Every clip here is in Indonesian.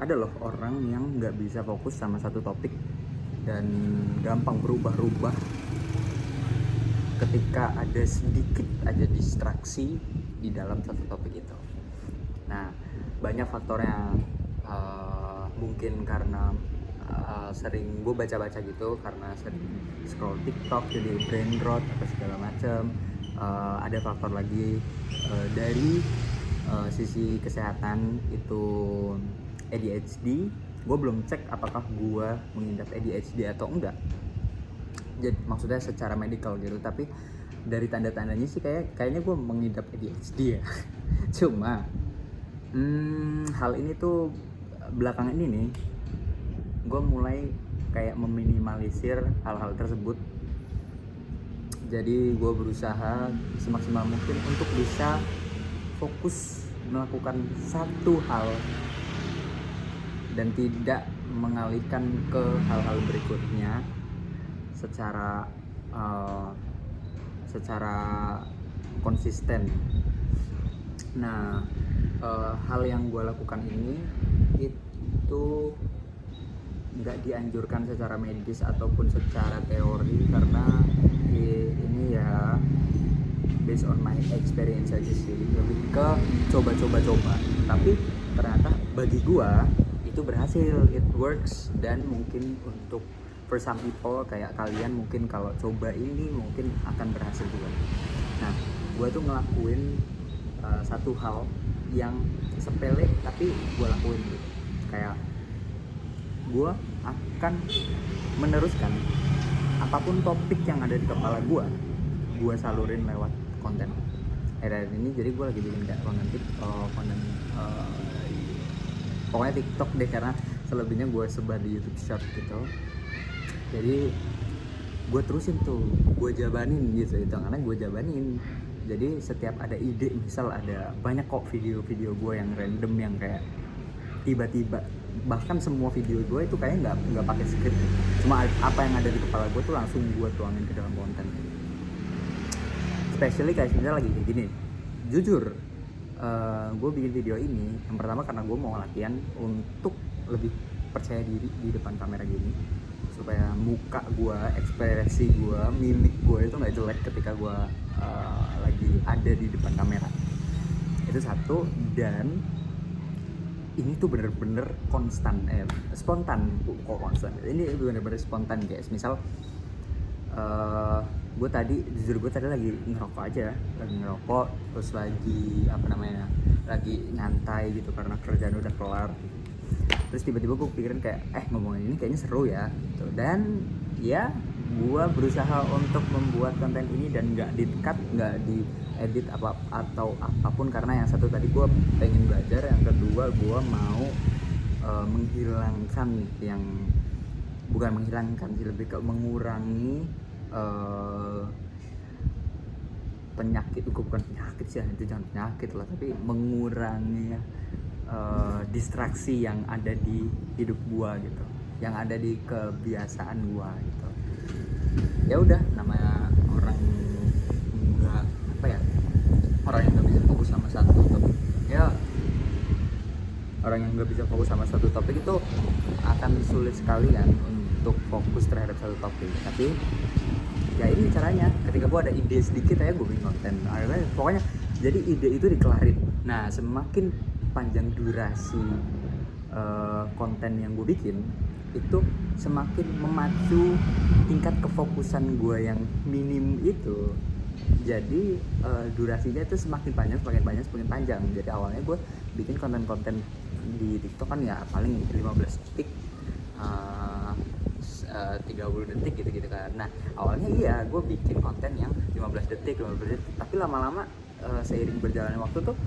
ada loh orang yang nggak bisa fokus sama satu topik dan gampang berubah-ubah ketika ada sedikit aja distraksi di dalam satu topik itu. Nah, banyak faktornya. Mungkin karena sering gue baca-baca gitu, karena sering scroll TikTok jadi brain rot atau segala macam. Ada faktor lagi dari sisi kesehatan itu ADHD. Gue belum cek apakah gue mengidap ADHD atau enggak. Jadi maksudnya secara medikal gitu, tapi dari tanda-tandanya sih kayaknya gue mengidap ADHD ya. Cuma hal ini tuh belakangan ini nih gue mulai kayak meminimalisir hal-hal tersebut. Jadi gue berusaha semaksimal mungkin untuk bisa fokus melakukan satu hal dan tidak mengalihkan ke hal-hal berikutnya secara konsisten. Nah, hal yang gue lakukan ini itu nggak dianjurkan secara medis ataupun secara teori, karena ini ya based on my experience aja sih, lebih ke coba. Tapi ternyata bagi gue itu berhasil, it works. Dan mungkin untuk for some people kayak kalian, mungkin kalau coba ini mungkin akan berhasil juga. Nah, gue tuh ngelakuin satu hal yang sepele tapi gue lakuin gitu. Kayak gue akan meneruskan apapun topik yang ada di kepala gue salurin lewat konten. Hari ini jadi gue lagi bikin kayak konten TikTok, pokoknya TikTok deh, karena selebihnya gue sebar di YouTube Short gitu. Jadi gue terusin tuh, gue jabanin gitu, karena gue jabanin. Jadi setiap ada ide, misal ada banyak kok video-video gue yang random yang kayak tiba-tiba, bahkan semua video gue itu kayaknya nggak pakai script, cuma apa yang ada di kepala gue tuh langsung gue tuangin ke dalam konten. Especially kayak sebenarnya lagi kayak gini, jujur gue bikin video ini yang pertama karena gue mau latihan untuk lebih percaya diri di depan kamera gini, supaya muka gue, ekspresi gue, mimik gue itu nggak jelek ketika gue lagi ada di depan kamera. Itu satu. Dan ini tuh bener-bener spontan kok konstan. Ini bener-bener spontan guys. Misal gue tadi lagi ngerokok aja, terus lagi lagi nyantai gitu karena kerjaan udah kelar. Terus tiba-tiba gue pikirin kayak ngomongin ini kayaknya seru ya gitu. Dan ya gue berusaha untuk membuat konten ini dan nggak di-cut, nggak diedit atau apapun, karena yang satu tadi gue pengen belajar, yang kedua gue mau menghilangkan yang bukan menghilangkan sih, lebih ke mengurangi penyakit. Bukan penyakit sih, itu jangan penyakit lah, tapi mengurangi distraksi yang ada di hidup gua gitu, yang ada di kebiasaan gua gitu. Ya udah, namanya orang yang nggak bisa fokus sama satu topik, ya orang yang nggak bisa fokus sama satu topik itu akan sulit sekali kan untuk fokus terhadap satu topik. Tapi ya ini caranya, ketika gue ada ide sedikit aja gue bikin konten. Akhirnya pokoknya jadi ide itu dikelarin. Nah, semakin panjang durasi konten yang gue bikin, itu semakin memacu tingkat kefokusan gue yang minim itu. Jadi durasinya itu semakin panjang. Jadi awalnya gue bikin konten-konten di TikTok kan ya paling 15 detik, 30 detik gitu kan. Nah, awalnya iya gue bikin konten yang 15 detik, tapi lama-lama seiring berjalannya waktu tuh,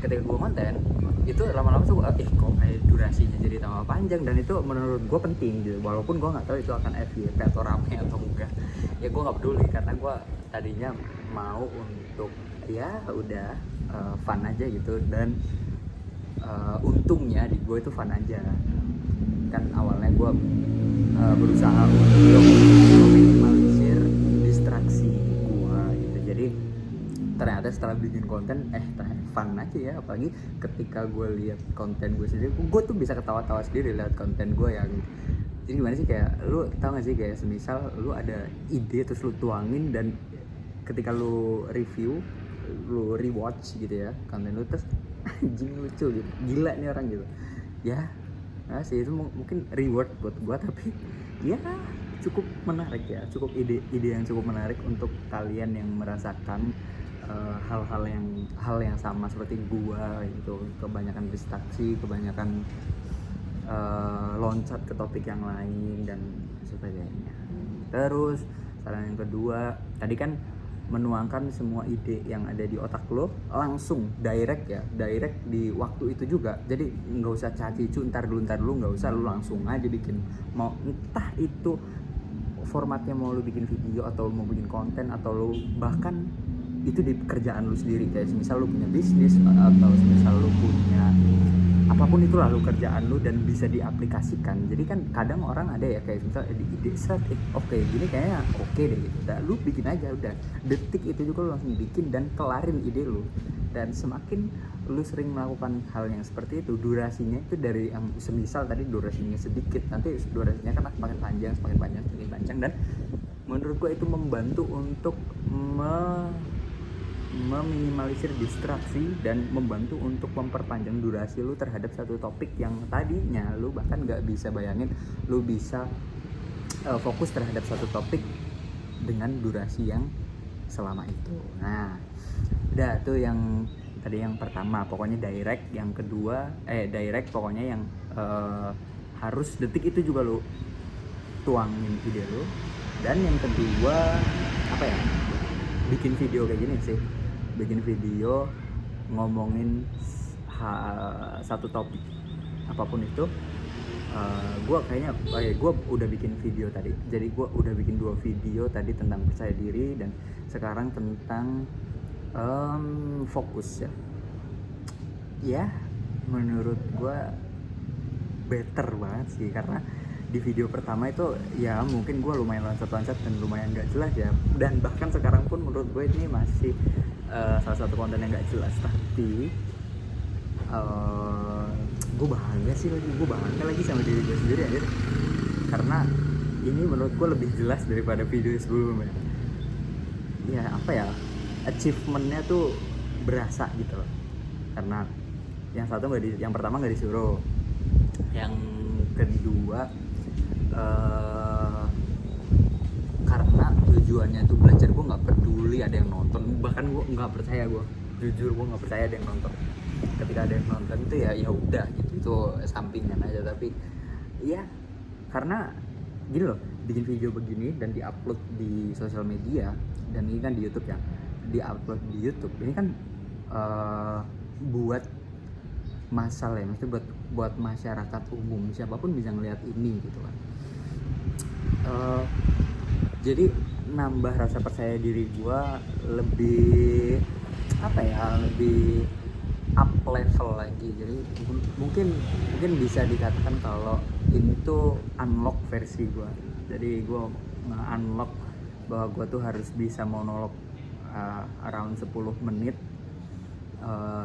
ketika gue konten itu lama-lama tuh kok kayak durasinya jadi tambah panjang, dan itu menurut gue penting gitu. Walaupun gue nggak tahu itu akan FYP atau rame atau enggak, ya gue nggak peduli, karena gue tadinya mau untuk ya udah fun aja gitu. Dan untungnya di gue itu fun aja kan. Awalnya gue berusaha untuk meminimalisir distraksi gue gitu. Jadi ternyata setelah bikin konten fun aja ya, apalagi ketika gue lihat konten gue sendiri, gue tuh bisa ketawa-tawa sendiri lihat konten gue yang jadi gimana sih, kayak lu tau gak sih, kayak semisal lu ada ide terus lu tuangin, dan ketika lu review, lu rewatch gitu ya konten lu, terus anjing lucu gitu, gila nih orang gitu ya. Nah sih itu mungkin reward buat gua, tapi ya cukup menarik ya, cukup ide yang cukup menarik untuk kalian yang merasakan hal yang sama seperti gua itu, kebanyakan distraksi, kebanyakan loncat ke topik yang lain dan sebagainya. Terus saran yang kedua, tadi kan menuangkan semua ide yang ada di otak lo langsung direct di waktu itu juga, jadi nggak usah caci-cu ntar dulu nggak usah, lu langsung aja bikin, mau entah itu formatnya mau lu bikin video atau lu mau bikin konten atau lu bahkan itu di kerjaan lu sendiri, kayak misal lu punya bisnis atau misal lu punya apapun itulah lu kerjaan lu dan bisa diaplikasikan. Jadi kan kadang orang ada ya kayak misal ide set oke gini kayaknya oke deh gitu, udah lu bikin aja, udah detik itu juga lu langsung bikin dan kelarin ide lu. Dan semakin lu sering melakukan hal yang seperti itu, durasinya itu dari yang semisal tadi durasinya sedikit, nanti durasinya kan semakin panjang, dan menurut gua itu membantu untuk meminimalisir distraksi dan membantu untuk memperpanjang durasi lu terhadap satu topik yang tadinya lu bahkan nggak bisa bayangin lu bisa fokus terhadap satu topik dengan durasi yang selama itu. Nah udah tuh yang tadi yang pertama pokoknya direct, yang kedua direct pokoknya yang harus detik itu juga lu tuangin ide lu, dan yang kedua apa ya, bikin video kayak gini sih, bikin video ngomongin satu topik apapun itu. Gue kayaknya gue udah bikin video tadi, jadi gue udah bikin 2 video tadi tentang percaya diri, dan sekarang tentang fokus ya menurut gue better banget sih, karena di video pertama itu ya mungkin gue lumayan loncat-loncat dan lumayan gak jelas ya, dan bahkan sekarang pun menurut gue ini masih salah satu konten yang gak jelas, tapi gue bangga lagi sama diri gue sendiri aja, karena ini menurut gue lebih jelas daripada video sebelumnya. Ya apa ya, achievementnya tuh berasa gitu loh, karena yang pertama nggak disuruh, yang kedua karena tujuannya tuh belajar, gue nggak peduli ada yang nonton, bahkan gue nggak percaya, jujur gue nggak percaya ada yang nonton. Ketika ada yang nonton itu ya udah gitu, itu sampingan aja, tapi ya karena gini loh, bikin video begini dan diupload di sosial media, dan ini kan di YouTube ya, diupload di YouTube ini kan buat masalah ya, maksudnya buat masyarakat umum, siapapun bisa ngelihat ini gitu kan. Jadi nambah rasa percaya diri gue, lebih apa ya, lebih up level lagi. Jadi mungkin bisa dikatakan kalau ini tuh unlock versi gue. Jadi gue nge-unlock bahwa gue tuh harus bisa monolog around 10 menit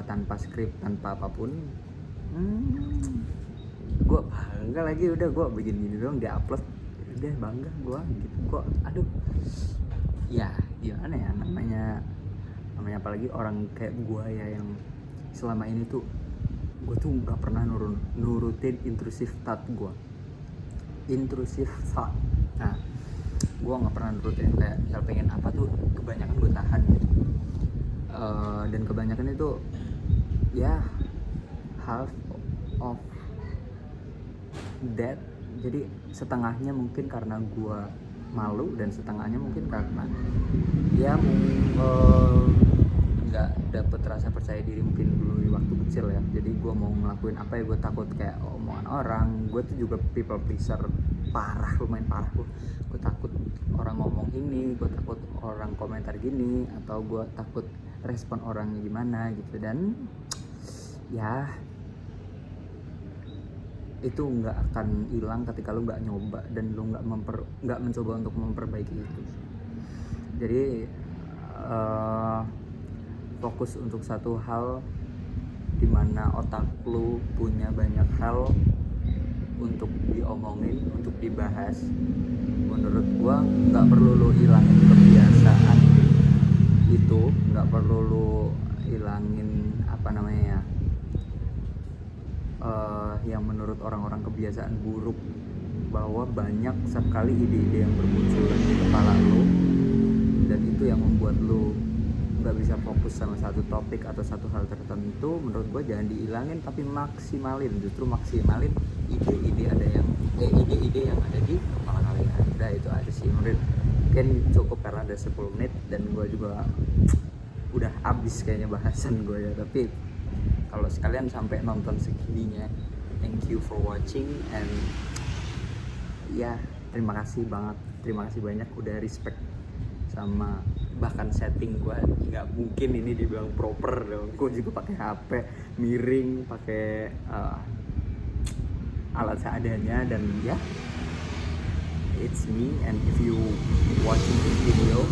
tanpa skrip, tanpa apapun. Gue bangga lagi, udah gue bikin gini doang diupload, udah bangga gue gitu. Gue aduh ya gimana ya, namanya apalagi orang kayak gue ya, yang selama ini tuh gue tuh nggak pernah nurutin intrusive thought gue. Nah gue nggak pernah nurutin, kayak misal pengen apa tuh kebanyakan gue tahan gitu. Dan kebanyakan itu ya half of that, jadi setengahnya mungkin karena gue malu, dan setengahnya mungkin karena ya nggak dapet rasa percaya diri mungkin dulu di waktu kecil ya. Jadi gue mau ngelakuin apa ya, gue takut kayak omongan orang. Gue tuh juga people pleaser lumayan parah. Gue takut orang ngomong ini, gue takut orang komentar gini, atau gue takut respon orangnya gimana gitu. Dan ya itu nggak akan hilang ketika lu nggak nyoba dan lu nggak mencoba untuk memperbaiki itu. Jadi fokus untuk satu hal dimana otak lu punya banyak hal untuk diomongin, untuk dibahas. Menurut gua nggak perlu lu hilangin kebiasaan itu, nggak perlu lu hilangin yang menurut orang-orang kebiasaan buruk, bahwa banyak sekali ide-ide yang bermunculan di kepala lu, dan itu yang membuat lu nggak bisa fokus sama satu topik atau satu hal tertentu. Menurut gue jangan dihilangin, tapi maksimalin, justru maksimalin ide-ide yang ada di kepala kalian. Udah, itu aja sih menurut. Mungkin cukup karena ada 10 menit dan gue juga udah habis kayaknya bahasan gue ya. Tapi kalau sekalian sampai nonton segininya, thank you for watching, and ya terima kasih banyak udah respect sama bahkan setting gue. Nggak mungkin ini dibilang proper dong, gue juga pakai HP miring, pakai alat seadanya, dan ya it's me. And if you watching this video